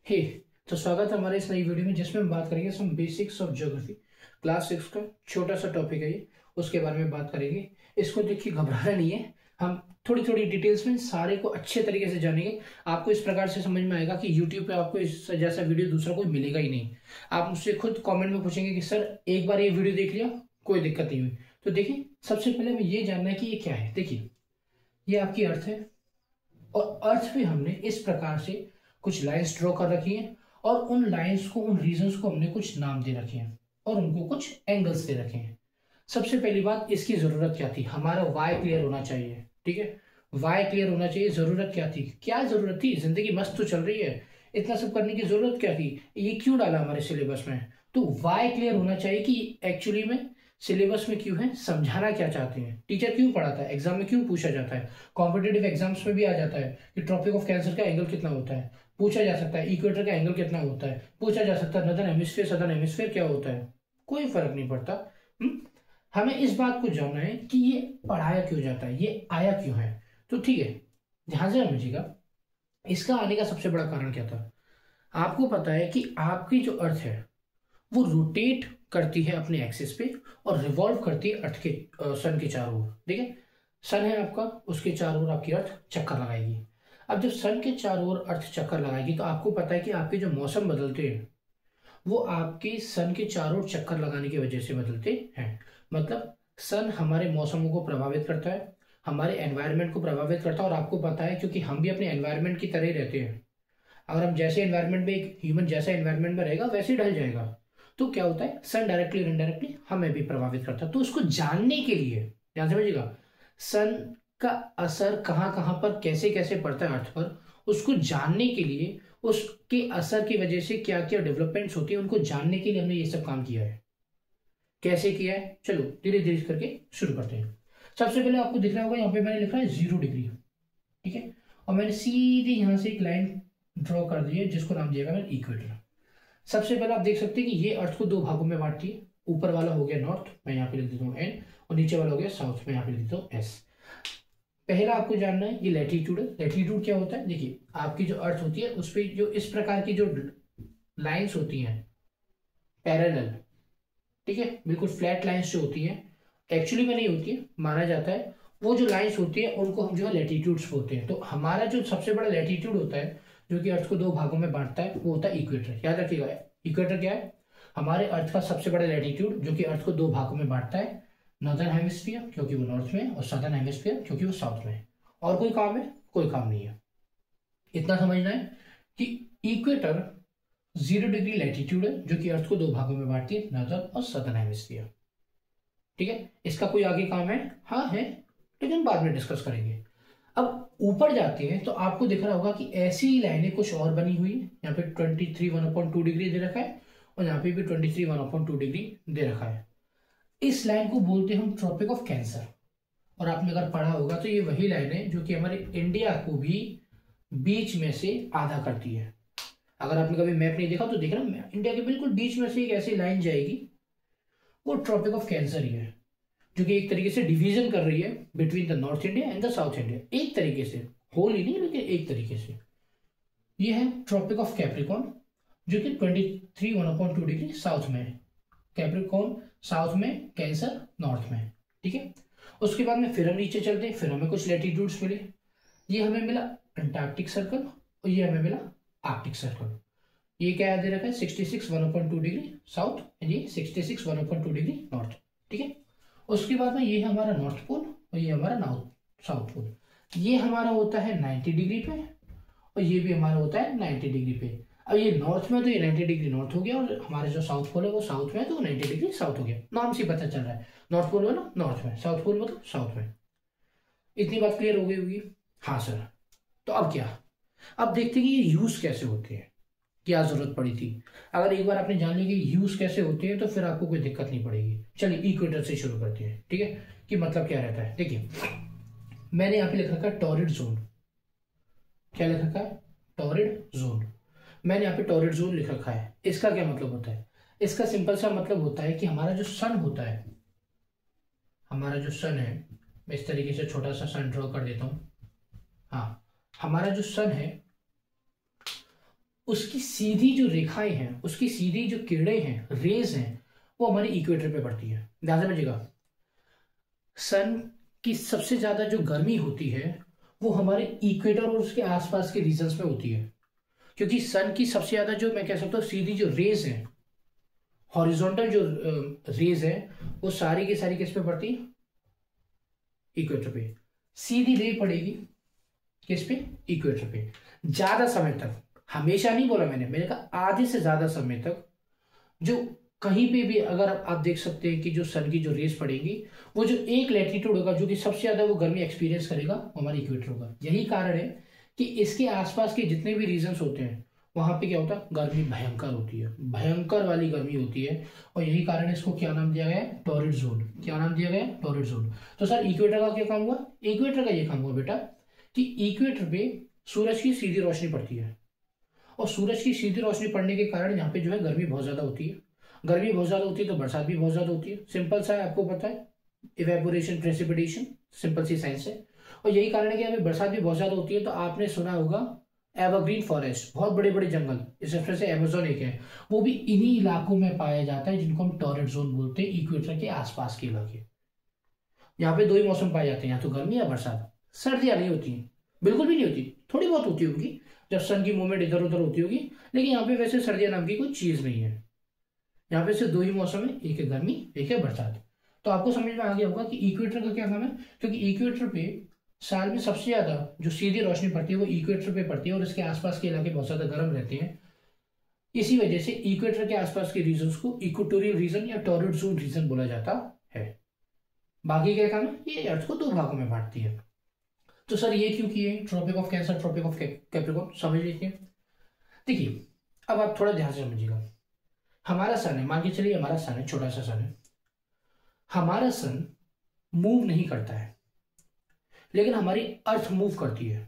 हे तो स्वागत है हमारे इस नई वीडियो में जिसमें हम बात करेंगे some basics of geography. Class 6 का छोटा सा टॉपिक है ये, उसके बारे में बात करेंगे। इसको देखिए घबराना नहीं है, हम थोड़ी थोड़ी डिटेल्स में सारे को अच्छे तरीके से जानेंगे। आपको इस प्रकार से समझ में आएगा कि यूट्यूब पे आपको इस जैसा वीडियो दूसरा कोई मिलेगा ही नहीं। आप मुझसे खुद कॉमेंट में पूछेंगे कि सर एक बार ये वीडियो देख लिया, कोई दिक्कत नहीं हुई। तो देखिए सबसे पहले हमें ये जानना है कि ये क्या है। देखिए ये आपकी अर्थ है और अर्थ पे हमने इस प्रकार से कुछ लाइंस ड्रॉ कर रखी हैं और उन लाइंस को, उन रीजन्स को हमने कुछ नाम दे रखे हैं और उनको कुछ एंगल्स दे रखे हैं। सबसे पहली बात, इसकी जरूरत क्या थी? हमारा वाई क्लियर होना चाहिए। ठीक है, वाई क्लियर होना चाहिए। जरूरत क्या थी? क्या जरूरत थी? जिंदगी मस्त तो चल रही है, इतना सब करने की जरूरत क्या थी? ये क्यों डाला हमारे सिलेबस में? तो वाई क्लियर होना चाहिए कि एक्चुअली में सिलेबस में क्यों है, समझाना क्या चाहते हैं, टीचर क्यों पढ़ाता है, एग्जाम में क्यों पूछा जाता है। कॉम्पिटेटिव एग्जाम्स में भी आ जाता है कि ट्रॉपिक ऑफ कैंसर का एंगल कितना होता है, पूछा जा सकता है। इक्वेटर का एंगल कितना होता है, पूछा जा सकता है। नदर्न हेमिस्फीयर सदर्न हेमिस्फीयर क्या होता है, कोई फर्क नहीं पड़ता। हमें इस बात को जानना है कि ये पढ़ाया क्यों जाता है, ये आया क्यों है। तो ठीक है, ध्यान से समझिएगा। इसका आने का सबसे बड़ा कारण क्या था? आपको पता है कि आपकी जो अर्थ है वो रोटेट करती है अपने एक्सिस पे और रिवॉल्व करती है अर्थ के सन के चारों ओर। ठीक है, सन है आपका, उसके चारों ओर आपकी अर्थ चक्कर लगाएगी। अब जब सन के चारों ओर अर्थ चक्कर लगाएगी तो आपको पता है कि आपके जो मौसम बदलते हैं वो आपके सन के चारों ओर चक्कर लगाने की वजह से बदलते हैं। मतलब सन हमारे मौसमों को प्रभावित करता है, हमारे एनवायरनमेंट को प्रभावित करता है। और आपको पता है क्योंकि हम भी अपने एनवायरनमेंट की तरह ही रहते हैं। अगर हम जैसे एनवायरनमेंट में, एक ह्यूमन जैसा एनवायरनमेंट में रहेगा वैसे ही ढल जाएगा। तो क्या होता है, सन डायरेक्टली और इनडायरेक्टली हमें भी प्रभावित करता है। तो उसको जानने के लिए ध्यान समझिएगा, सन का असर कहाँ कहाँ पर कैसे कैसे पड़ता है अर्थ पर, उसको जानने के लिए, उसके असर की वजह से क्या क्या डेवलपमेंट्स होती है उनको जानने के लिए हमने ये सब काम किया है। कैसे किया है, चलो धीरे धीरे करके शुरू करते हैं। सबसे पहले आपको दिख रहा होगा यहाँ पे मैंने लिखा है 0 डिग्री। ठीक है, और मैंने सीधी यहां से एक लाइन ड्रॉ कर दी है जिसको नाम दिया मैंने इक्वेटर। सबसे पहले आप देख सकते हैं कि ये अर्थ को दो भागों में बांटती है। ऊपर वाला हो गया नॉर्थ, मैं यहाँ पे लिख देता हूँ एन, और नीचे वाला हो गया साउथ, मैं यहाँ पे लिख देता हूँ एस। पहला आपको जानना है ये लैटिट्यूड है। लैटिट्यूड क्या होता है? देखिए आपकी जो अर्थ होती है उस पर जो इस प्रकार की जो लाइंस होती हैं पैरेलल, ठीक है, बिल्कुल फ्लैट लाइंस जो होती हैं, एक्चुअली में नहीं होती है, माना जाता है। वो जो लाइंस होती है उनको हम जो है लैटिट्यूड्स बोलते हैं। तो हमारा जो सबसे बड़ा लैटिट्यूड होता है जो कि अर्थ को दो भागों में बांटता है वो होता है इक्वेटर। याद रखिएगा, इक्वेटर क्या है? हमारे अर्थ का सबसे बड़ा लैटिट्यूड जो कि अर्थ को दो भागों में बांटता है। नॉर्दर्न हेमिस्फीयर क्योंकि वो नॉर्थ में है, और सदर्न हेमिस्फीयर क्योंकि वो साउथ में है। और कोई काम है? कोई काम नहीं है। इतना समझना है कि इक्वेटर 0 डिग्री लैटिट्यूड है जो कि अर्थ को दो भागों में बांटती है, नॉर्दर्न और सदर्न हेमिस्फीयर। ठीक है, इसका कोई आगे काम है? हाँ है, लेकिन बाद में डिस्कस करेंगे। अब ऊपर जाते हैं तो आपको दिख रहा होगा कि ऐसी ही लाइनें कुछ और बनी हुई है। यहाँ पे 23 1/2 डिग्री दे रखा है और यहाँ पे भी 23 1/2 डिग्री दे रखा है। इस लाइन को बोलते हैं हम ट्रॉपिक ऑफ कैंसर। और आपने अगर पढ़ा होगा तो ये वही लाइन है जो कि हमारे इंडिया को भी बीच में से आधा करती है। अगर आपने कभी मैप नहीं देखा तो देखना, इंडिया के बिल्कुल बीच में से एक ऐसी लाइन जाएगी, वो ट्रॉपिक ऑफ कैंसर ही है, जो कि एक तरीके से डिवीजन कर रही है between the north India and the south India. एक तरीके से, होल ही नहीं लेकिन एक तरीके से। ये है ट्रॉपिक ऑफ कैप्रिकॉर्न जो कि 23 1/2 डिग्री साउथ में है। कैप्रिकॉर्न साउथ में, कैंसर नॉर्थ में। ठीक है, उसके बाद में फिर हम नीचे चलते हैं, फिर हमें कुछ लैटिट्यूड्स मिले। ये हमें मिला अंटार्कटिक सर्कल और ये हमें मिला आर्कटिक सर्कल। ये क्या दे रखा है? 66 1/2 डिग्री साउथ एंड ये 66 1/2 डिग्री नॉर्थ। ठीक है, उसके बाद में ये है हमारा नॉर्थ पोल और ये हमारा साउथ पोल। ये हमारा होता है 90 डिग्री पे और ये भी हमारा होता है 90 डिग्री पे। अब ये नॉर्थ में तो ये 90 डिग्री नॉर्थ हो गया और हमारे जो साउथ पोल है वो साउथ में है तो 90 डिग्री साउथ हो गया। नाम से पता चल रहा है, नॉर्थ पोल है ना नॉर्थ में, साउथ पोल मतलब साउथ में। इतनी बात क्लियर हो गई होगी? हाँ सर। तो अब क्या? अब देखते हैं कि ये यूज कैसे होते हैं, क्या जरूरत पड़ी थी। अगर एक बार आपने जान लिया कि यूज कैसे होते हैं तो फिर आपको कोई दिक्कत नहीं पड़ेगी। चलिए इक्वेटर से शुरू करते हैं। ठीक है, कि मतलब क्या रहता है। देखिए मैंने यहाँ पे लिख रखा है टॉरिड जोन। क्या लिख रखा है? Torrid zone. मैंने यहाँ पे टॉरिड जोन लिख रखा है। इसका क्या मतलब होता है? इसका सिंपल सा मतलब होता है कि हमारा जो सन होता है, हमारा जो सन है, मैं इस तरीके से छोटा सा सन ड्रॉ कर देता हूं। हाँ, हमारा जो सन है उसकी सीधी जो रेखाएं हैं, उसकी सीधी जो किरणें हैं, रेज हैं, वो हमारे इक्वेटर पे पड़ती है। ध्यान से समझिएगा, सन की सबसे ज्यादा जो गर्मी होती है वो हमारे इक्वेटर और उसके आसपास के रीजन्स में होती है, क्योंकि सन की सबसे ज्यादा जो मैं कह सकता हूँ सीधी जो रेज है, हॉरिजॉन्टल जो रेज है, वो सारी की सारी किस पे पड़ती है? इक्वेटर पे। सीधी रे पड़ेगी किस पे? इक्वेटर पे। ज्यादा समय तक, हमेशा नहीं बोला मैंने कहा आधे से ज्यादा समय तक, जो कहीं पे भी अगर आप देख सकते हैं कि जो सन की जो रेस पड़ेगी, वो जो एक लैटिट्यूड होगा जो कि सबसे ज्यादा वो गर्मी एक्सपीरियंस करेगा, वो हमारा इक्वेटर होगा। यही कारण है कि इसके आसपास के जितने भी रीजन्स होते हैं वहां पे क्या होता है? गर्मी भयंकर होती है, भयंकर वाली गर्मी होती है। और यही कारण है इसको क्या नाम दिया गया है? Torrid zone. क्या नाम दिया गया है? Torrid zone. तो सर इक्वेटर का क्या काम हुआ? इक्वेटर का ये काम हुआ बेटा कि इक्वेटर पे सूरज की सीधी रोशनी पड़ती है, और सूरज की सीधी रोशनी पड़ने के कारण यहाँ पे जो है गर्मी बहुत ज्यादा होती है। गर्मी बहुत ज्यादा होती है तो बरसात भी बहुत ज्यादा होती है। सिंपल सा है, आपको पता है, इवेपोरेशन, प्रेसिपिटेशन, सिंपल सी साइंस है। और यही कारण है कि यहाँ पे बरसात भी बहुत ज्यादा होती है। तो आपने सुना होगा एवरग्रीन फॉरेस्ट, बहुत बड़े बड़े जंगल, इसमें से अमेजोन एक है, वो भी इन्हीं इलाकों में पाया जाता है जिनको हम टॉरिड जोन बोलते हैं, इक्वेटर के आसपास के इलाके। यहाँ पे दो ही मौसम पाए जाते हैं, या तो गर्मी या बरसात। सर्दियां नहीं होती, बिल्कुल भी नहीं होती, थोड़ी बहुत होती होगी जब सन की मूवमेंट इधर उधर होती होगी, लेकिन यहाँ पे वैसे सर्दियां नाम की कोई चीज नहीं है। यहाँ पे सिर्फ दो ही मौसम है, एक है गर्मी, एक है बरसात। तो आपको समझ में आ गया होगा कि इक्वेटर का क्या काम है, क्योंकि इक्वेटर पे साल में सबसे ज्यादा जो सीधी रोशनी पड़ती है वो इक्वेटर पे पड़ती है, और इसके आसपास के इलाके बहुत ज्यादा गर्म रहते हैं। इसी वजह से इक्वेटर के आसपास के रीजन को इक्वेटोरियल रीजन या टॉरिड जोन रीजन बोला जाता है। बाकी क्या काम है? ये अर्थ को दो भागों में बांटती है। तो सर ये क्यों किए? Tropic of cancer, tropic of capricorn, समझ लीजिए। देखिए, अब आप थोड़ा ध्यान से समझिएगा। हमारा सन है, मान के चलिए हमारा सन है, छोटा सा सन है। हमारा सन मूव नहीं करता है, लेकिन हमारी अर्थ मूव करती है।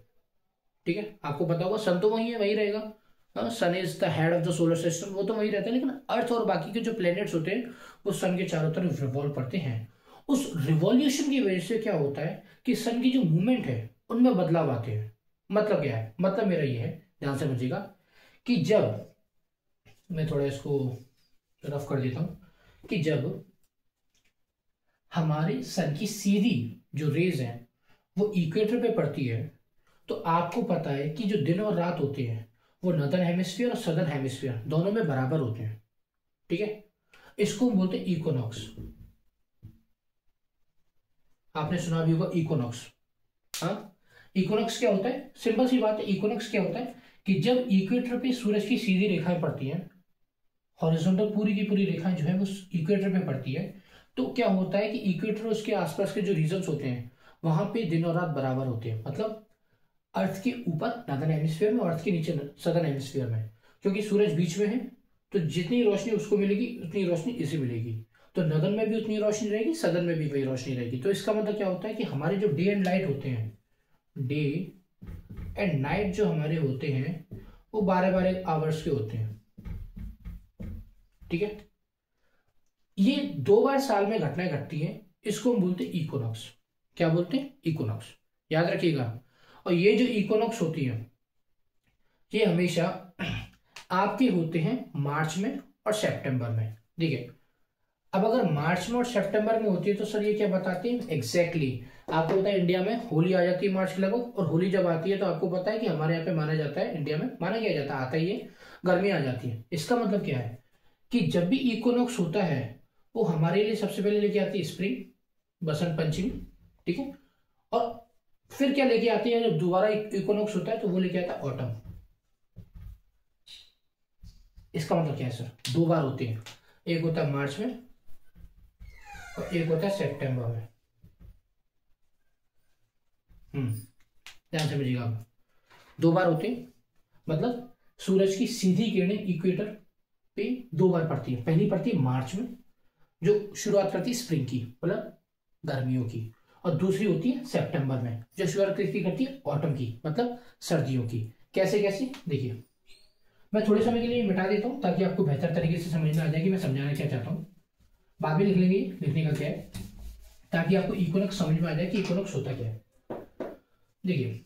ठीक है, आपको पता होगा सन तो वही है, वही रहेगा। Sun is the head of the solar system, वो तो वही रहता है, लेकिन अर्थ और बाकी के जो प्लेनेट्स होते हैं वो सन के चारों तरफ रिवॉल्व करते हैं। उस रिवॉल्यूशन की वजह से क्या होता है कि सन की जो मूवमेंट है उनमें बदलाव आते हैं। मतलब क्या है? मतलब मेरा ये है, ध्यान से समझिएगा, कि जब मैं थोड़ा इसको रफ कर देता हूं, कि जब हमारे सन की सीधी जो रेज है वो इक्वेटर पे पड़ती है, तो आपको पता है कि जो दिन और रात होते हैं वो नॉर्दर्न हेमिस्फीयर और सदर्न हेमिस्फीयर दोनों में बराबर होते हैं। ठीक है, इसको बोलते हैं इक्विनॉक्स। आपने सुना भी होगा इक्विनॉक्स। हाँ, इक्विनॉक्स क्या होता है? सिंपल सी बात है, इक्विनॉक्स क्या होता है कि जब इक्वेटर पे सूरज की सीधी रेखाएं पड़ती हैं, हॉरिजॉन्टल पूरी की पूरी रेखाएं जो है वो इक्वेटर पे पड़ती है, तो क्या होता है कि इक्वेटर उसके आसपास के जो रीजन्स होते हैं वहां पे दिन और रात बराबर होते हैं। मतलब अर्थ के ऊपर नॉर्दर्न हेमिस्फीयर में और अर्थ के नीचे सदर्न हेमिस्फीयर में, क्योंकि सूरज बीच में है तो जितनी रोशनी उसको मिलेगी उतनी रोशनी इसे मिलेगी। तो नॉर्दर्न में भी उतनी रोशनी रहेगी, सदर्न में भी वही रोशनी रहेगी। तो इसका मतलब क्या होता है कि हमारे जो डे एंड लाइट होते हैं, डे एंड नाइट जो हमारे होते हैं वो 12-12 आवर्स के होते हैं। ठीक है, ये 2 बार साल में घटनाएं घटती हैं, इसको हम बोलते हैं इक्विनॉक्स। क्या बोलते हैं? इक्विनॉक्स, याद रखिएगा। और ये जो इक्विनॉक्स होती है ये हमेशा आपके होते हैं मार्च में और सितंबर में। देखिए, अब अगर मार्च में और सितंबर में होती है तो सर ये क्या बताती है? एग्जैक्टली आपको पता है इंडिया में होली आ जाती है मार्च के लगभग, और होली जब आती है तो आपको पता है कि हमारे यहाँ पे माना जाता है, इंडिया में माना क्या जाता है, आता ही है, गर्मी आ जाती है। इसका मतलब क्या है कि जब भी इक्विनॉक्स होता है वो हमारे लिए सबसे पहले लेके आती है स्प्रिंग, बसंत पंचमी। ठीक है, और फिर क्या लेके आती है जब दोबारा इक्विनॉक्स होता है तो वो लेके आता है ऑटम। इसका मतलब क्या है सर? 2 बार होते हैं, एक होता है मार्च में और एक होता है सितंबर में। ध्यान समझिएगा, आप 2 बार होते हैं, मतलब सूरज की सीधी किरणें इक्वेटर पे 2 बार पड़ती है। पहली पड़ती है मार्च में जो शुरुआत करती है स्प्रिंग की, मतलब गर्मियों की, और दूसरी होती है सितंबर में जो शुरुआत करती है ऑटम की, मतलब सर्दियों की। कैसे कैसे देखिए, मैं थोड़े समय के लिए मिटा देता हूं ताकि आपको बेहतर तरीके से समझ में आ जाए कि मैं समझाना क्या चाहता हूं। बाद में लिख लेंगे, लिखने का क्या है, ताकि आपको इक्विनॉक्स समझ में आ जाए कि इक्विनॉक्स होता क्या है। देखिए,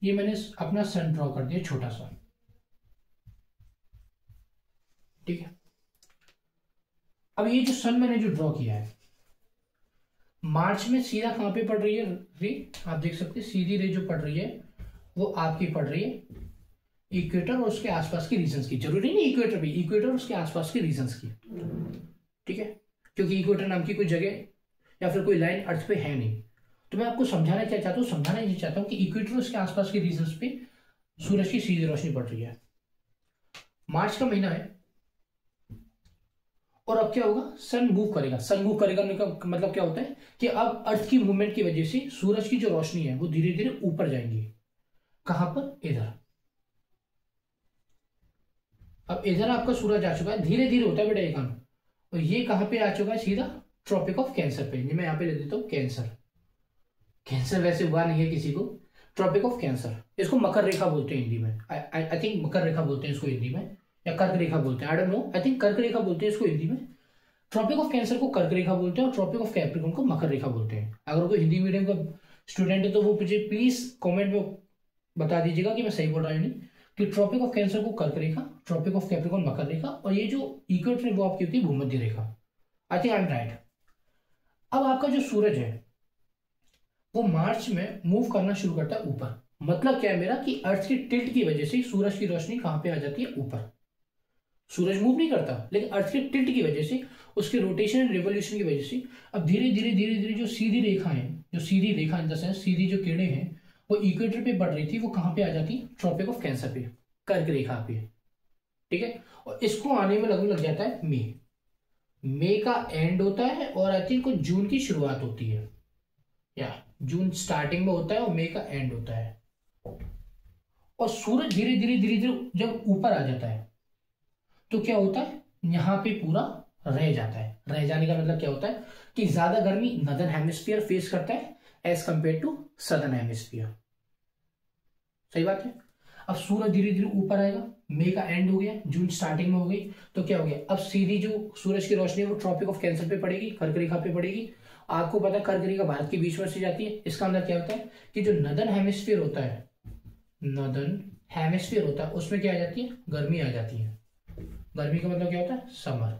ये मैंने अपना सन ड्रॉ कर दिया छोटा सा, ठीक है। अब ये जो सन मैंने जो ड्रॉ किया है, मार्च में सीधा कहां पे पड़ रही है रे, आप देख सकते हैं सीधी रे जो पड़ रही है वो आपकी पड़ रही है इक्वेटर और उसके आसपास के रीजन्स की, जरूरी नहीं इक्वेटर पे, इक्वेटर और उसके आसपास के रीजन्स की, ठीक है। क्योंकि इक्वेटर नाम की कोई जगह या फिर कोई लाइन अर्थ पे है नहीं। तो मैं आपको समझाना क्या चाहता हूँ, समझाना ये चाहता हूँ कि इक्वेटर और उसके आसपास के रीजन्स पे सूरज की सीधी रोशनी पड़ रही है। मार्च का महीना है और अब क्या होगा, सन मूव करेगा। सन मूव करेगा का मतलब क्या होता है कि अब अर्थ की मूवमेंट की वजह से सूरज की जो रोशनी है वो धीरे धीरे ऊपर जाएंगी। कहां पर, इधर। अब इधर आपका सूरज आ चुका है, धीरे धीरे होता है बेटा ये काम। और ये कहां पे आ चुका है, सीधा ट्रॉपिक ऑफ कैंसर पे। ये मैं यहां पे ले देता हूं कैंसर। कैंसर वैसे हुआ नहीं है किसी को, ट्रॉपिक ऑफ कैंसर, इसको मकर रेखा बोलते हैं हिंदी में। आई थिंक मकर रेखा बोलते हैं इसको हिंदी में, या कर्क रेखा बोलते हैं, I don't know, I think कर्क रेखा बोलते हैं इसको हिंदी में। ट्रॉपिक ऑफ कैंसर को कर्क रेखा बोलते हैं और ट्रॉपिक ऑफ कैप्रिकॉर्न को मकर रेखा बोलते हैं। अगर कोई हिंदी मीडियम का स्टूडेंट है तो वो मुझे प्लीज कमेंट में बता दीजिएगा कि मैं सही बोल रहा हूँ नहीं, कि ट्रॉपिक ऑफ कैंसर को कर्क रेखा, ट्रॉपिक ऑफ कैप्रिकॉर्न मकर रेखा, और ये जो इक्वेटर है वो आपकी होती है भूमध्य रेखा। I think I am right. अब आपका जो सूरज है वो मार्च में मूव करना शुरू करता है ऊपर। मतलब क्या है मेरा, कि अर्थ की टिल्ट की वजह से सूरज की रोशनी कहां पे आ जाती है, ऊपर। सूरज मूव नहीं करता, लेकिन अर्थ के टिल्ट की वजह से, उसके रोटेशन एंड रिवोल्यूशन की वजह से अब धीरे धीरे धीरे धीरे जो सीधी रेखा है, जो सीधी रेखा इन द सेंस सीधी जो किरणें हैं वो इक्वेटर पे बढ़ रही थी, वो कहां पे आ जाती, ट्रॉपिक ऑफ कैंसर पे, कर्क रेखा पे, ठीक है। और इसको आने में लगभग लग जाता है मई। मई का एंड होता है और आई थिंक जून की शुरुआत होती है, या जून स्टार्टिंग में होता है और मई का एंड होता है। और सूरज धीरे धीरे धीरे धीरे जब ऊपर आ जाता है तो क्या होता है, यहां पे पूरा रह जाता है। रह जाने का मतलब क्या होता है कि ज्यादा गर्मी नॉर्दर्न हेमिस्फीयर फेस करता है as compare to southern hemisphere. सही बात है। अब सूरज धीरे धीरे ऊपर आएगा, मई का एंड हो गया, जून स्टार्टिंग में हो गई, तो क्या हो गया, अब सीधी जो सूरज की रोशनी है वो ट्रॉपिक ऑफ कैंसर पे पड़ेगी, कर्क रेखा पे पड़ेगी। आपको पता है कर्क रेखा भारत के बीच में से जाती है। इसका अंदर क्या होता है कि जो नॉर्दर्न हेमिस्फीयर होता है, नॉर्दर्न हेमिस्फीयर होता है, उसमें क्या आ जाती है, गर्मी आ जाती है। गर्मी का मतलब क्या होता है, समर।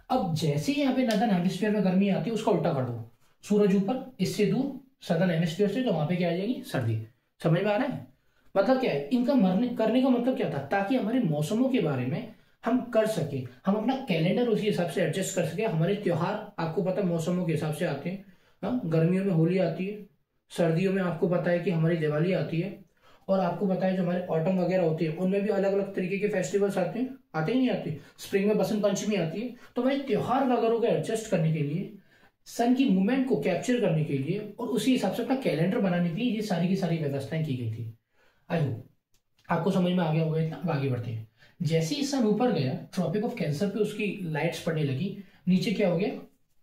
अब जैसे ही यहाँ पे नॉर्दर्न हेमिस्फीयर में गर्मी आती है, उसका उल्टा कर दो, सूरज ऊपर, इससे दूर सदर्न हेमिस्फीयर से, तो वहां पे क्या आ जाएगी, सर्दी। समझ में आ रहा है। मतलब क्या है, इनका मरने करने का मतलब क्या था, ताकि हमारे मौसमों के बारे में हम कर सके, हम अपना कैलेंडर उसी हिसाब से एडजस्ट कर सके। हमारे त्योहार आपको पता मौसमों के हिसाब से आते हैं। हाँ, गर्मियों में होली आती है, सर्दियों में आपको पता है कि हमारी दिवाली आती है, और आपको पता है जो हमारे ऑटम वगैरह होती है उनमें भी अलग अलग तरीके के फेस्टिवल्स आते हैं, आते ही नहीं आते। स्प्रिंग में बसंत पंचमी आती है। तो हमारे त्योहार वगैरह को एडजस्ट करने के लिए, सन की मूवमेंट को कैप्चर करने के लिए और उसी हिसाब से अपना कैलेंडर बनाने के लिए ये सारी की सारी व्यवस्थाएं की गई थी। आई होप आपको समझ में आ गया होगा इतना। अब आगे बढ़ते हैं। जैसे ही सन ऊपर गया, ट्रॉपिक ऑफ कैंसर पे उसकी लाइट्स पड़ने लगी, नीचे क्या हो गया,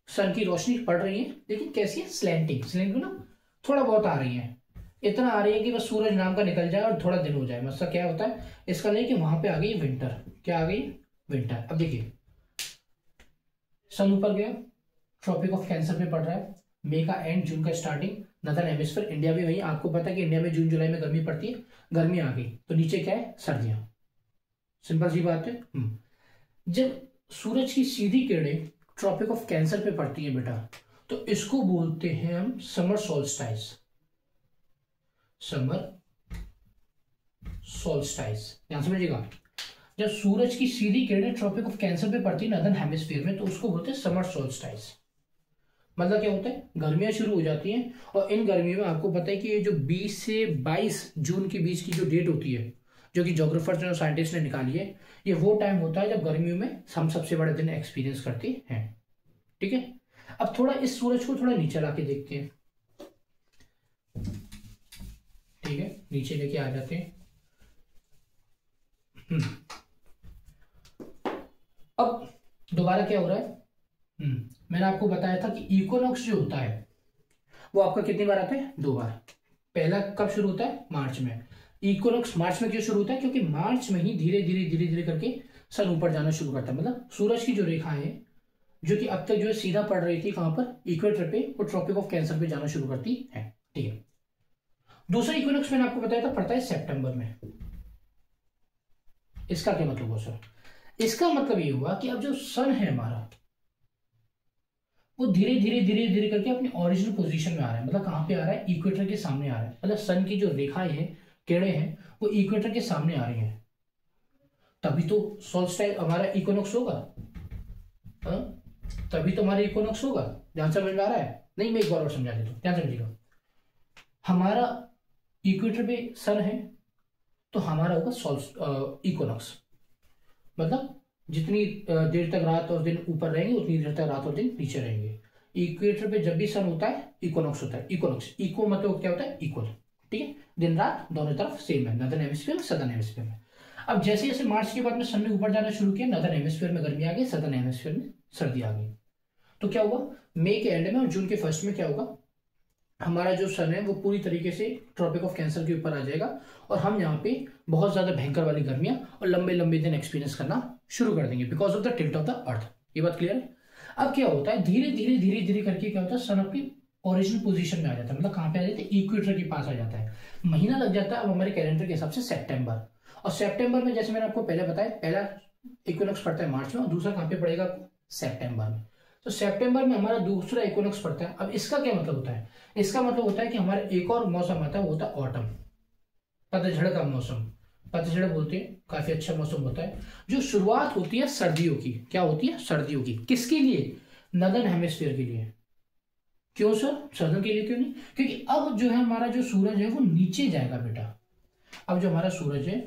सन की रोशनी पड़ रही है, लेकिन कैसी है, स्लैंटिंग। स्लैंटिंग ना थोड़ा बहुत आ रही है, इतना आ रही है कि बस सूरज नाम का निकल जाए और थोड़ा दिन हो जाए। मतलब क्या होता है इसका, नहीं कि वहां पे आ गई विंटर। क्या आ गई, विंटर। अब देखिए सन ऊपर गया, ट्रॉपिक ऑफ कैंसर पे पड़ रहा है, मई का एंड, जून का स्टार्टिंग, नॉर्दर्न हेमिस्फीयर, इंडिया में वही। आपको पता है कि इंडिया में जून जुलाई में गर्मी पड़ती है, गर्मी आ गई, तो नीचे क्या है, सर्दियां। सिंपल सी बात है। जब सूरज की सीधी किरणें ट्रॉपिक ऑफ कैंसर पे पड़ती है बेटा, तो इसको बोलते हैं हम समर सोल्स्टाइस। समर सोल्स्टाइस, ध्यान समझिएगा। जब सूरज की सीधी किरणें ट्रॉपिक ऑफ कैंसर पे पड़ती है नॉर्दर्न हेमिस्फीयर में, तो उसको बोलते हैं समर सोल्स्टाइस। मतलब क्या होता है, गर्मियां शुरू हो जाती हैं, और इन गर्मियों में आपको पता है कि ये जो 20 से 22 जून के बीच की जो डेट होती है, जो कि जोग्राफर्स और साइंटिस्ट ने निकाली है, ये वो टाइम होता है जब गर्मियों में हम सबसे बड़े दिन एक्सपीरियंस करते हैं। ठीक है। अब थोड़ा इस सूरज को थोड़ा नीचे ला के देखते हैं। ठीक है, नीचे लेके आ जाते हैं। अब दोबारा क्या हो रहा है, मैंने आपको बताया था कि इक्विनॉक्स जो होता है वो आपका कितनी बार आता है, 2 बार। पहला कब शुरू होता है, मार्च में। इक्विनॉक्स मार्च में क्यों शुरू होता है, क्योंकि मार्च में ही धीरे धीरे धीरे धीरे करके सन ऊपर जाना शुरू करता है। मतलब सूरज की जो रेखा है, जो कि अब तक जो है सीधा पड़ रही थी कहां पर, इक्वेटर पे, वो ट्रॉपिक ऑफ कैंसर पे जाना शुरू करती है। ठीक है। दूसरा इक्विनॉक्स मैंने आपको बताया था पड़ता है सितंबर में। इसका क्या मतलब हुआ सर? इसका मतलब ये हुआ कि अब जो सन है हमारा वो धीरे धीरे धीरे धीरे करके अपनी ओरिजिनल पोजीशन में आ रहा है। मतलब कहां पे आ रहा है? इक्वेटर के सामने आ रहा है। मतलब सन की जो रेखाएं हैं, किरणें हैं, वो इक्वेटर के सामने आ रही हैं। तभी तो सोल्स्टाइस हमारा इक्विनॉक्स होगा। तभी तो हमारा इक्विनॉक्स होगा। ध्यान समझ में आ रहा है? नहीं, मैं एक बार और समझा देता हूं, ध्यान समझिएगा। हमारा इक्वेटर पे सन है तो हमारा होगा इक्विनॉक्स। मतलब जितनी देर तक रात और दिन ऊपर रहेंगे उतनी देर तक रात और दिन नीचे रहेंगे। इक्वेटर पे जब भी सन होता है इक्विनॉक्स होता है। इक्विनॉक्स इक्वो मतलब क्या होता है? इक्वल। ठीक है, दिन रात दोनों तरफ सेम है, नॉर्दर्न हेमिस्फीयर में, सदर्न हेमिस्फीयर में। अब जैसे जैसे मार्च के बाद में सन ने ऊपर जाना शुरू किया, नॉर्दर्न हेमिस्फीयर में गर्मी आ गई, सदर्न हेमिस्फीयर में सर्दी आ गई। तो क्या हुआ? मई के एंड में और जून के फर्स्ट में क्या होगा? हमारा जो सन है वो पूरी तरीके से ट्रॉपिक ऑफ कैंसर के ऊपर आ जाएगा और हम यहाँ पे बहुत ज्यादा भयंकर वाली गर्मियां और लंबे लंबे दिन एक्सपीरियंस करना शुरू कर देंगे because of the tilt of the earth. ये बात क्लियर है? अब क्या होता है, धीरे धीरे धीरे धीरे करके क्या होता है, सन अपनी ओरिजिनल पोजीशन में आ जाता है। मतलब कहां पे आ जाता है? इक्वेटर के पास आ जाता है। महीना लग जाता है अब हमारे कैलेंडर के हिसाब से सितंबर। और सितंबर में जैसे मैंने आपको पहले बताया, पहला इक्विनॉक्स पड़ता है मार्च में और दूसरा कहां पे पड़ेगा? सितंबर में। तो सितंबर में हमारा दूसरा इक्विनॉक्स पड़ता है। अब इसका क्या मतलब होता है? इसका मतलब होता है कि हमारा एक और मौसम आता है, वो होता है ऑटम, पतझड़ का मौसम। पतझड़ बोलते हैं, काफी अच्छा मौसम होता है। जो शुरुआत होती है सर्दियों की। क्या होती है? सर्दियों की। किसके लिए? नॉर्दर्न हेमिस्फीयर के लिए। क्यों सर? सदर्न के लिए क्यों नहीं? क्योंकि अब जो है हमारा जो सूरज है वो नीचे जाएगा बेटा। अब जो हमारा सूरज है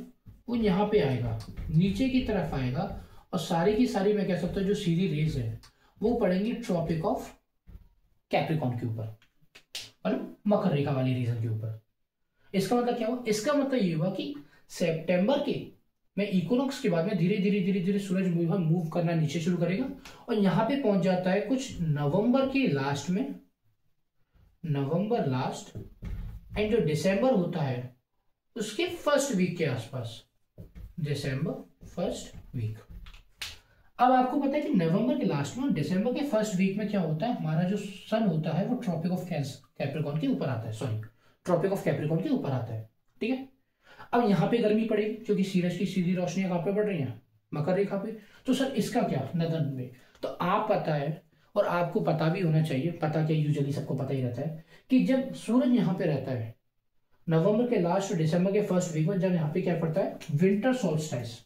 वो यहाँ पे आएगा, नीचे की तरफ आएगा और सारी की सारी मैं कह सकता हूँ जो सीधी रेज है वो पड़ेंगी ट्रॉपिक ऑफ कैप्रिकॉर्न के ऊपर, मतलब मकर रेखा वाली रीजन के ऊपर। इसका मतलब क्या हुआ? इसका मतलब ये हुआ कि सितंबर के में इक्विनॉक्स के बाद में धीरे धीरे धीरे धीरे सूरज मूव करना नीचे शुरू करेगा और यहां पे पहुंच जाता है कुछ नवंबर के लास्ट में, नवंबर लास्ट एंड जो दिसंबर होता है उसके फर्स्ट वीक के आसपास, दिसंबर फर्स्ट वीक। अब आपको पता है कि नवंबर के लास्ट में और दिसंबर के फर्स्ट वीक में क्या होता है, हमारा जो सन होता है वो ट्रॉपिक ऑफ कैप्रिकॉर्न के ऊपर आता है, सॉरी ट्रॉपिक ऑफ कैप्रिकॉर्न के ऊपर आता है। ठीक है, अब यहाँ पे गर्मी पड़ेगी क्योंकि सूरज की सीधी रोशनी कहाँ पे पड़ रही है? मकर रेखा पे। तो सर इसका क्या? नॉर्दर्न में। तो आप पता है और आपको पता भी होना चाहिए, पता क्या यूजुअली सबको पता ही रहता है कि जब सूरज यहाँ पे रहता है नवंबर के लास्ट और दिसंबर के फर्स्ट वीक में, जब यहाँ पे क्या पड़ता है? Winter solstice.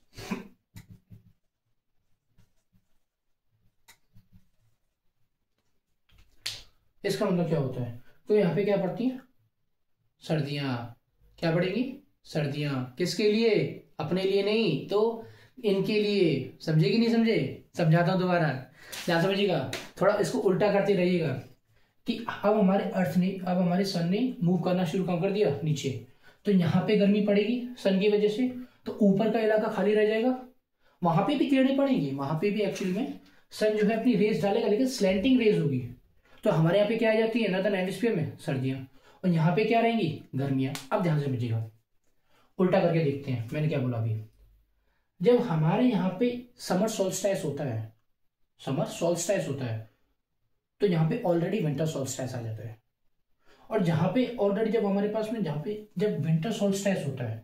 इसका मतलब क्या होता है? तो यहाँ पे क्या पड़ती है? सर्दियां। क्या पड़ेगी? सर्दियां। किसके लिए? अपने लिए नहीं तो इनके लिए। समझे कि नहीं समझे? समझाता हूं दोबारा, ध्यान समझिएगा। थोड़ा इसको उल्टा करते रहिएगा कि अब हमारे अर्थ ने, अब हमारे सन ने मूव करना शुरू कर दिया नीचे, तो यहाँ पे गर्मी पड़ेगी सन की वजह से, तो ऊपर का इलाका खाली रह जाएगा। वहां पे भी किरणें पड़ेंगी, वहां पे भी एक्चुअली में सन जो है अपनी रेस डालेगा, लेकिन स्लैंटिंग रेस होगी। तो हमारे यहाँ पे क्या आ जाती है? नॉर्दर्न हेमिस्फीयर में सर्दियां और यहाँ पे क्या रहेंगी? गर्मियां। अब ध्यान से समझिएगा, उल्टा करके देखते हैं मैंने क्या बोला अभी। जब हमारे यहाँ पे समर सोल्स्टाइस होता है, समर सोल्स्टाइस होता है, तो यहाँ पे ऑलरेडी विंटर सोल्स्टाइस आ जाता है। और जहां पे ऑलरेडी जब हमारे पास में जहां पे जब विंटर सोल्स्टाइस होता है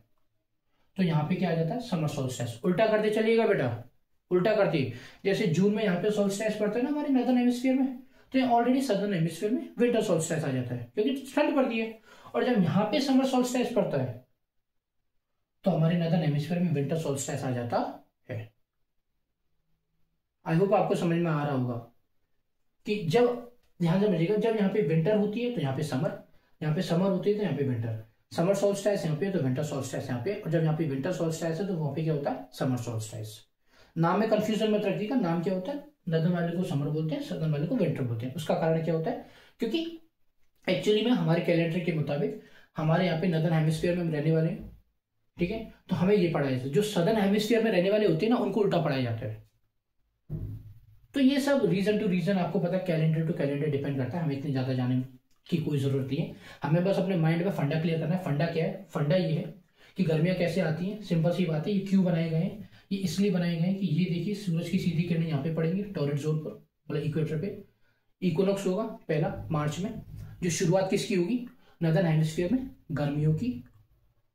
तो यहाँ पे क्या आ जाता है? Summer solstice. उल्टा करते चलिएगा बेटा, उल्टा करते। जैसे जून में यहाँ पे सोल्स्टाइस पड़ता है ना हमारे नॉर्दर्न हेमिस्फीयर में, तो ऑलरेडी सदर्न हेमिस्फीयर में विंटर सोल्स्टाइस आ जाता है क्योंकि ठंड पड़ती है। और जब यहाँ पे समर सोल्स्टाइस पड़ता है तो हमारे नॉर्दर्न हेमिस्फीयर में विंटर सोल्स्टाइस आ जाता है। आई होप आपको समझ में आ रहा होगा कि जब, ध्यान से समझिएगा, जब यहाँ पे विंटर होती है तो यहाँ पे समर, यहाँ पे समर होती है तो यहाँ पे विंटर, समर सोल्स्टाइस यहाँ पे तो विंटर सोल्स्टाइस यहाँ पे, और जब यहाँ पे विंटर सोल्स्टाइस है तो वहां पे क्या होता है? Summer solstice. नाम में कंफ्यूजन मत रखिएगा, नाम क्या होता है? नॉर्दर्न वाले को समर बोलते हैं, सदर्न वाले को विंटर बोलते हैं। उसका कारण क्या होता है? क्योंकि एक्चुअली में हमारे कैलेंडर के मुताबिक हमारे यहाँ पे नॉर्दर्न हेमिस्फीयर में रहने वाले हैं, ठीक है, तो हमें ये पढ़ाया जाता है। जो सदर्न हेमिस्फीयर में रहने वाले होते हैं ना उनको उल्टा पढ़ाया जाता है। तो ये सब रीजन टू रीजन आपको पता है, कैलेंडर टू कैलेंडर डिपेंड करता है। हमें इतनी ज्यादा जाने की कोई जरूरत नहीं है, हमें बस अपने माइंड में फंडा क्लियर करना है। फंडा क्या है? फंडा ये है कि गर्मियां कैसे आती हैं। सिंपल सी बात है, ये क्यों बनाए गए हैं? ये इसलिए बनाए गए हैं कि ये देखिए सूरज की सीधी किरणें यहाँ पे पड़ेंगी टॉररेट जोन पर, मतलब इक्वेटर पे। इक्विनॉक्स होगा पहला मार्च में। जो शुरुआत किसकी होगी? नॉर्दर्न हेमिस्फीयर में गर्मियों की,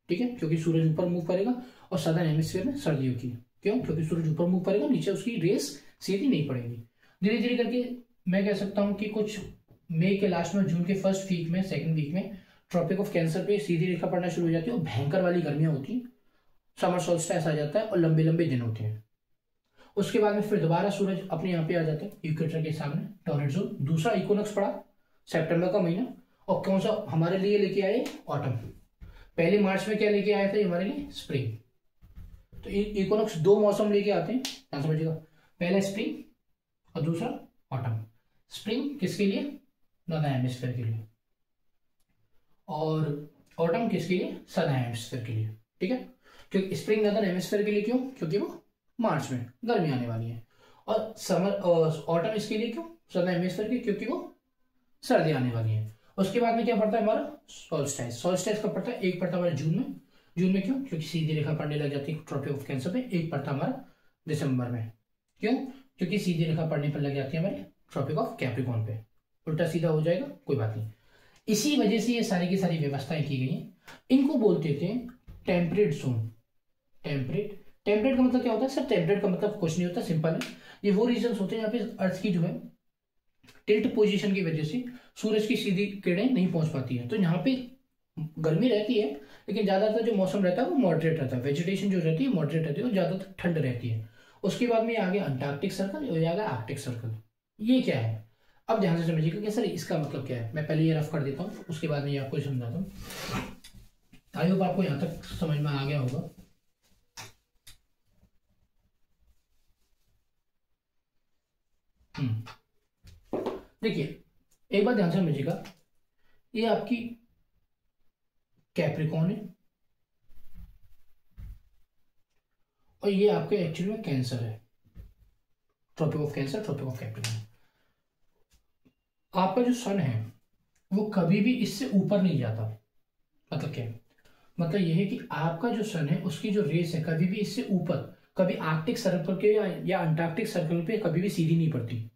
ठीक है, क्योंकि सूरज ऊपर मूव करेगा, और सदर्न हेमिस्फीयर में सर्दियों की। क्यों? क्योंकि सूरज ऊपर मूव करेगा, नीचे उसकी रेस सीधी नहीं पड़ेगी। धीरे धीरे करके मैं कह सकता हूं कि कुछ मई के लास्ट में, जून के फर्स्ट वीक में, सेकंड वीक में ट्रॉपिक ऑफ कैंसर पे सीधी रेखा पड़ना शुरू हो जाती है और भयंकर वाली गर्मियां होती हैं, समर सोल्स्टिस आ जाता है और लंबे लंबे दिन होते हैं। उसके बाद में फिर दोबारा सूरज अपने यहाँ पे आ जाता है इक्वेटर के सामने, टॉर्नेड जोन। दूसरा इक्विनॉक्स पड़ा सितंबर का महीना, और कौन सा हमारे लिए लेके आए? ऑटम। पहले मार्च में क्या लेके आया था हमारे लिए? स्प्रिंग। तो इक्विनॉक्स दो मौसम लेके आते हैं, ध्यान समझिएगा, पहला स्प्रिंग और दूसरा ऑटम। स्प्रिंग किसके लिए? नॉर्दर्न हेमिस्फीयर के लिए, और ऑटम किसके लिए? सदर्न हेमिस्फीयर के लिए, ठीक है। क्योंकि स्प्रिंग नॉर्दर्न हेमिस्फीयर के लिए क्यों? क्योंकि वो मार्च में गर्मी आने वाली है, और समर और ऑटम इसके लिए क्यों? सदर्न हेमिस्फीयर के, क्योंकि वो सर्दी आने वाली है। उसके बाद में क्या पड़ता है हमारा? सोल्स्टिस। सोल्स्टिस कब पड़ता है? एक पड़ता है हमारा जून में। जून में क्यों? क्योंकि सीधी रेखा पड़ने लग जाती है ट्रॉपिक ऑफ कैंसर पे। एक पड़ता हमारा दिसंबर में। क्यों? क्योंकि सीधी रेखा पड़ने पर लग जाती है हमारे ट्रॉपिक ऑफ कैप्रिकॉर्न पे। उल्टा सीधा हो जाएगा, कोई बात नहीं। इसी वजह से ये सारी की सारी व्यवस्थाएं की गई हैं। इनको बोलते थे टेम्परेट जोन। टेम्परेट का मतलब क्या होता है सर? टेम्परेट का मतलब कुछ नहीं होता, सिंपल है। ये वो रीजन होते हैं यहाँ पे अर्थ की जो है टिल्ट पोजीशन की वजह से सूरज की सीधी किरणें नहीं पहुंच पाती है, तो यहाँ पे गर्मी रहती है, लेकिन ज्यादातर जो मौसम रहता है वो मॉडरेट रहता है। वेजिटेशन जो रहती है मॉडरेट रहती है और ज्यादातर ठंड रहती है। उसके बाद में आ गया अंटार्कटिक सर्कल और आ गया आर्कटिक सर्कल। ये क्या है? अब ध्यान से समझिएगा कि सर इसका मतलब क्या है। मैं पहले ये रफ कर देता हूँ, उसके बाद में ये आपको समझाता हूँ। आई होप आपको यहाँ तक समझ में आ गया होगा। देखिए एक बात ध्यान से समझिएगा, ये आपकी कैप्रिकॉर्न है और ये आपके एक्चुअली में कैंसर है। Tropic of cancer, tropic of capricorn. आपका जो सन है वो कभी भी इससे ऊपर नहीं जाता। मतलब क्या है? मतलब यह है कि आपका जो सन है उसकी जो रेस है कभी भी इससे ऊपर, कभी आर्कटिक सर्कल के या अंटार्कटिक सर्कल पे कभी भी सीधी नहीं पड़ती।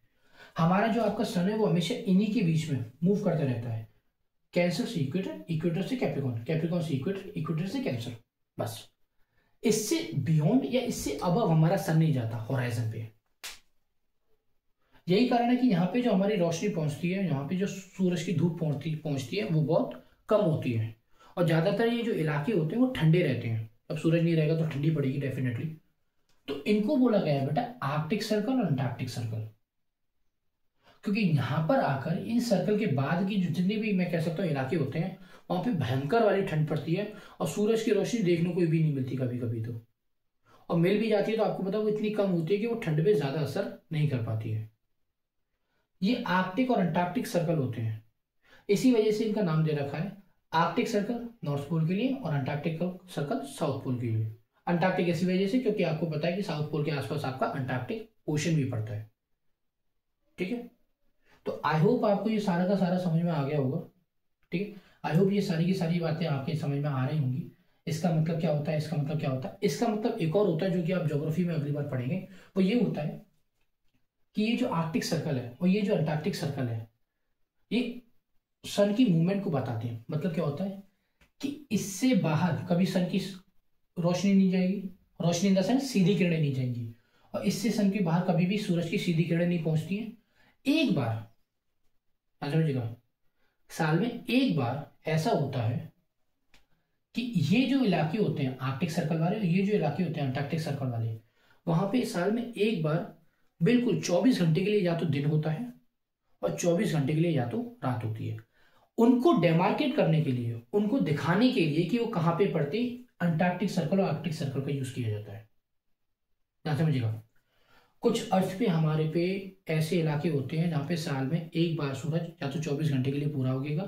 हमारा जो आपका सन है वो हमेशा इन्हीं के बीच में मूव करता रहता है। कैंसर से इक्वेटर, इक्वेटर से कैप्रिकॉर्न, कैप्रिकॉर्न से इक्वेटर, इक्वेटर से कैंसर। बस इससे बियॉन्ड या इससे अबव हमारा सन नहीं जाता होराइजन पे। यही कारण है कि यहाँ पे जो हमारी रोशनी पहुंचती है, यहाँ पे जो सूरज की धूप पहुंचती है वो बहुत कम होती है, और ज्यादातर ये जो इलाके होते हैं वो ठंडे रहते हैं। अब सूरज नहीं रहेगा तो ठंडी पड़ेगी डेफिनेटली। तो इनको बोला गया है बेटा आर्कटिक सर्कल और अंटार्कटिक सर्कल, क्योंकि यहां पर आकर इन सर्कल के बाद की जितने भी मैं कह सकता हूँ इलाके होते हैं वहां पे भयंकर वाली ठंड पड़ती है और सूरज की रोशनी देखने को भी नहीं मिलती कभी कभी तो, और मिल भी जाती है तो आपको पता वो इतनी कम होती है कि वो ठंड पे ज्यादा असर नहीं कर पाती है। ये आर्कटिक और अंटार्कटिक सर्कल होते हैं, इसी वजह से इनका नाम दे रखा है आर्कटिक सर्कल नॉर्थ पोल के लिए और अंटार्कटिक सर्कल साउथ पोल के लिए। अंटार्कटिक इसी वजह से क्योंकि आपको पता है कि साउथ पोल के आसपास आपका अंटार्कटिक ओशन भी पड़ता है, ठीक है। तो आई होप आपको ये सारा का सारा समझ में आ गया होगा, ठीक है। आई होप ये सारी की सारी बातें आपके समझ में आ रही होंगी। इसका मतलब क्या होता है, इसका मतलब क्या होता है, इसका मतलब एक और होता है जो कि आप ज्योग्राफी में अगली बार पढ़ेंगे। वो ये होता है कि ये जो आर्कटिक सर्कल है और ये जो अंटार्कटिक सर्कल है ये सन की मूवमेंट को बताते हैं। मतलब क्या होता है कि इससे बाहर कभी सन की रोशनी नहीं जाएगी, रोशनी इन द सेंस सीधी किरणें नहीं जाएंगी, और इससे सन के बाहर कभी भी सूरज की सीधी किरणें नहीं पहुंचती हैं। एक बार समझिएगा, साल में एक बार ऐसा होता है कि ये जो इलाके होते हैं आर्कटिक सर्कल वाले और ये जो इलाके होते हैं अंटार्कटिक सर्कल वाले, वहां पे साल में एक बार बिल्कुल 24 घंटे के लिए या तो दिन होता है और 24 घंटे के लिए या तो रात होती है। उनको डेमार्केट करने के लिए, उनको दिखाने के लिए कि वो कहां पे पड़ते, अंटार्कटिक सर्कल और आर्कटिक सर्कल का यूज किया जाता है। ध्यान समझिएगा, कुछ अर्थ पे हमारे पे ऐसे इलाके होते हैं जहाँ पे साल में एक बार सूरज या तो 24 घंटे के लिए पूरा उगेगा,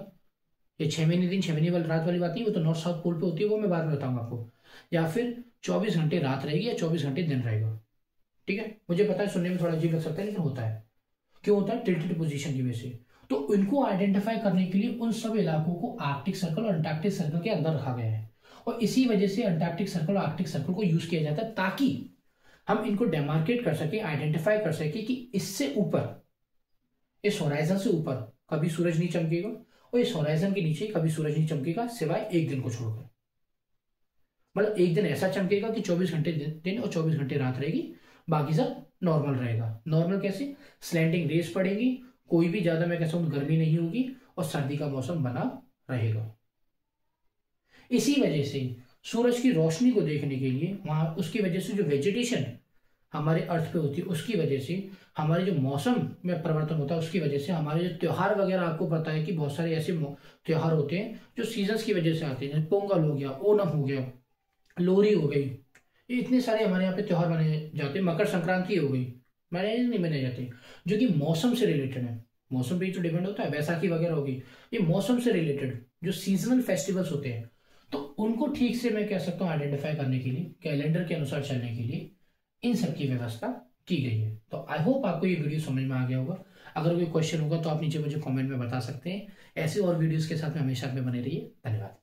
ये 6 महीने दिन 6 महीने वाली रात वाली बात नहीं, वो तो नॉर्थ साउथ पोल पे होती है, वो मैं बाद में बताऊंगा आपको। या फिर 24 घंटे रात रहेगी या 24 घंटे दिन रहेगा, ठीक है। मुझे पता है सुनने में थोड़ा अजीब लग सकता है लेकिन होता है। क्यों होता है? टिल्टेड पोजीशन की वजह से। तो इनको आइडेंटिफाई करने के लिए उन सब इलाकों को आर्कटिक सर्कल और अंटार्कटिक सर्कल के अंदर रखा गया है, और इसी वजह से अंटार्कटिक सर्कल और आर्कटिक सर्कल को यूज किया जाता है ताकि हम इनको डेमार्केट कर सके, आइडेंटिफाई कर सके कि इससे ऊपर, इस होराइजन से ऊपर कभी सूरज नहीं चमकेगा और इस होराइजन के नीचे कभी सूरज नहीं चमकेगा सिवाय एक दिन को छोड़कर। मतलब एक दिन ऐसा चमकेगा कि 24 घंटे दिन और 24 घंटे रात रहेगी, बाकी सब नॉर्मल रहेगा। नॉर्मल कैसे? स्लैंटिंग रेस पड़ेगी, कोई भी ज्यादा मैं कहता हूं गर्मी नहीं होगी और सर्दी का मौसम बना रहेगा। इसी वजह से सूरज की रोशनी को देखने के लिए वहां उसकी वजह से जो वेजिटेशन हमारे अर्थ पे होती है उसकी वजह से हमारे जो मौसम में परिवर्तन होता है उसकी वजह से हमारे जो त्योहार वगैरह, आपको पता है कि बहुत सारे ऐसे त्योहार होते हैं जो सीजन्स की वजह से आते हैं, जैसे पोंगल हो गया, ओणम हो गया, लोहरी हो गई, ये इतने सारे हमारे यहाँ पे त्योहार मनाए जाते हैं। मकर संक्रांति हो गई, नहीं मनाए जाते, जो कि मौसम से रिलेटेड है। मौसम पे ही तो डिपेंड होता है। बैसाखी वगैरह होगी, ये मौसम से रिलेटेड जो सीजनल फेस्टिवल्स होते हैं, तो उनको ठीक से मैं कह सकता हूँ आइडेंटिफाई करने के लिए, कैलेंडर के अनुसार चलने के लिए इन सब की व्यवस्था की गई है। तो आई होप आपको ये वीडियो समझ में आ गया होगा। अगर कोई क्वेश्चन होगा तो आप नीचे मुझे कमेंट में बता सकते हैं। ऐसे और वीडियोस के साथ में हमेशा में बने रहिए। धन्यवाद।